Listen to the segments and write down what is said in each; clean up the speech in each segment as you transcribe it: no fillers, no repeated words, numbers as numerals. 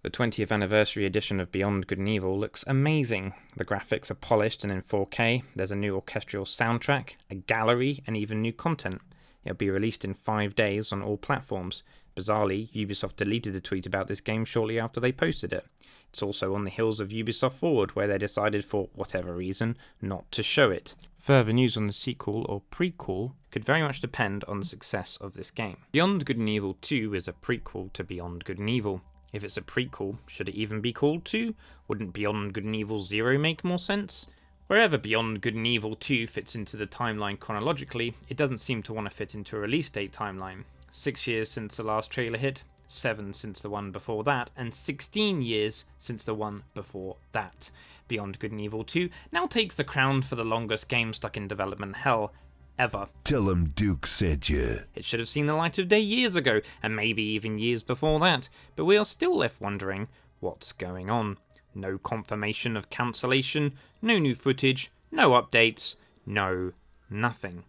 The 20th anniversary edition of Beyond Good and Evil looks amazing. The graphics are polished and in 4K, there's a new orchestral soundtrack, a gallery, and even new content. It'll be released in 5 days on all platforms. Bizarrely, Ubisoft deleted a tweet about this game shortly after they posted it. It's also on the heels of Ubisoft Forward, where they decided for whatever reason not to show it. Further news on the sequel or prequel could very much depend on the success of this game. Beyond Good and Evil 2 is a prequel to Beyond Good and Evil. If it's a prequel, should it even be called 2? Wouldn't Beyond Good and Evil 0 make more sense? Wherever Beyond Good and Evil 2 fits into the timeline chronologically, it doesn't seem to want to fit into a release date timeline. 6 years since the last trailer hit, 7 since the one before that, and 16 years since the one before that. Beyond Good and Evil 2 now takes the crown for the longest game stuck in development hell ever. Tell him Duke said ya. It should have seen the light of day years ago, and maybe even years before that, but we are still left wondering what's going on. No confirmation of cancellation, no new footage, no updates, no nothing.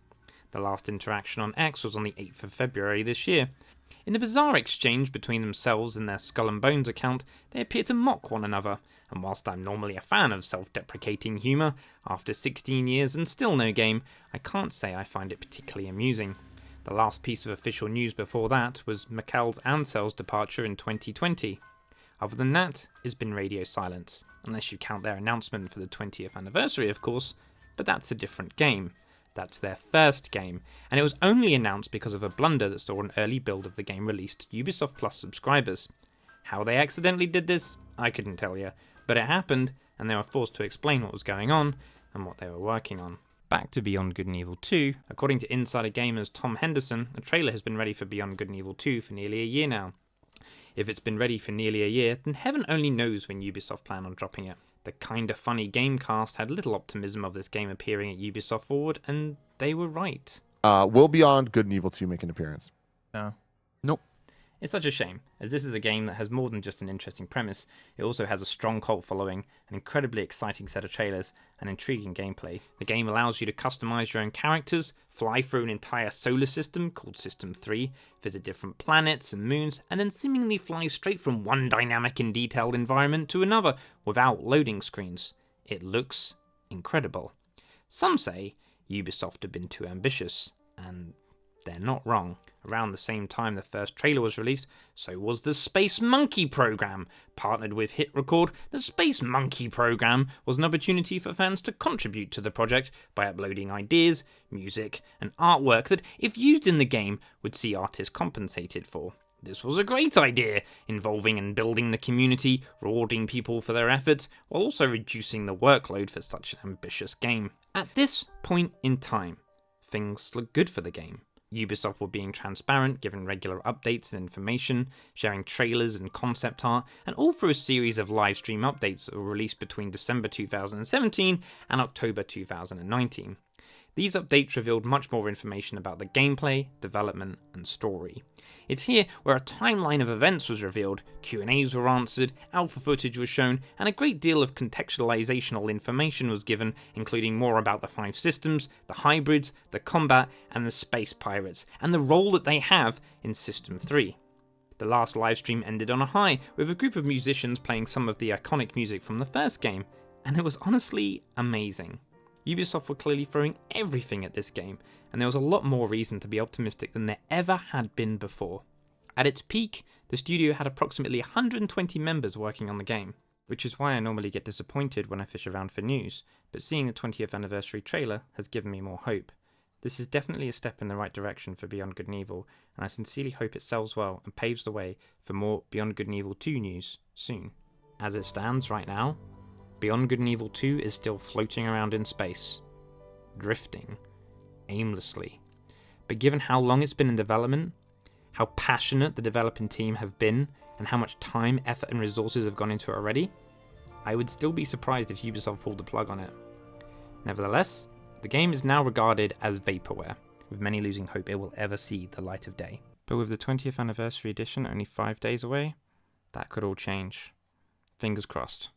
The last interaction on X was on the 8th of February this year. In a bizarre exchange between themselves and their Skull and Bones account, they appear to mock one another, and whilst I'm normally a fan of self-deprecating humour, after 16 years and still no game, I can't say I find it particularly amusing. The last piece of official news before that was Mikkel's Ancel's departure in 2020. Other than that, it's been radio silence, unless you count their announcement for the 20th anniversary of course, but that's a different game. That's their first game, and it was only announced because of a blunder that saw an early build of the game released to Ubisoft Plus subscribers. How they accidentally did this, I couldn't tell you, but it happened, and they were forced to explain what was going on and what they were working on. Back to Beyond Good and Evil 2, according to Insider Gamer's Tom Henderson, a trailer has been ready for Beyond Good and Evil 2 for nearly a year now. If it's been ready for nearly a year, then heaven only knows when Ubisoft plan on dropping it. The kinda funny Gamecast had little optimism of this game appearing at Ubisoft Forward, and they were right. Will Beyond Good and Evil 2 make an appearance? No. Nope. It's such a shame, as this is a game that has more than just an interesting premise, it also has a strong cult following, an incredibly exciting set of trailers, and intriguing gameplay. The game allows you to customize your own characters, fly through an entire solar system called System 3, visit different planets and moons, and then seemingly fly straight from one dynamic and detailed environment to another without loading screens. It looks incredible. Some say Ubisoft have been too ambitious, and they're not wrong. Around the same time the first trailer was released, so was the Space Monkey program. Partnered with Hit Record, the Space Monkey program was an opportunity for fans to contribute to the project by uploading ideas, music, and artwork that, if used in the game, would see artists compensated for. This was a great idea, involving and building the community, rewarding people for their efforts, while also reducing the workload for such an ambitious game. At this point in time, things look good for the game. Ubisoft were being transparent, giving regular updates and information, sharing trailers and concept art, and all through a series of live stream updates that were released between December 2017 and October 2019. These updates revealed much more information about the gameplay, development, and story. It's here where a timeline of events was revealed, Q&As were answered, alpha footage was shown, and a great deal of contextualizational information was given, including more about the 5 systems, the hybrids, the combat, and the space pirates, and the role that they have in System 3. The last livestream ended on a high, with a group of musicians playing some of the iconic music from the first game, and it was honestly amazing. Ubisoft were clearly throwing everything at this game, and there was a lot more reason to be optimistic than there ever had been before. At its peak, the studio had approximately 120 members working on the game, which is why I normally get disappointed when I fish around for news, but seeing the 20th anniversary trailer has given me more hope. This is definitely a step in the right direction for Beyond Good and Evil, and I sincerely hope it sells well and paves the way for more Beyond Good and Evil 2 news soon. As it stands right now, Beyond Good and Evil 2 is still floating around in space, drifting aimlessly. But given how long it's been in development, how passionate the developing team have been, and how much time, effort, and resources have gone into it already, I would still be surprised if Ubisoft pulled the plug on it. Nevertheless, the game is now regarded as vaporware, with many losing hope it will ever see the light of day. But with the 20th anniversary edition only 5 days away, that could all change. Fingers crossed.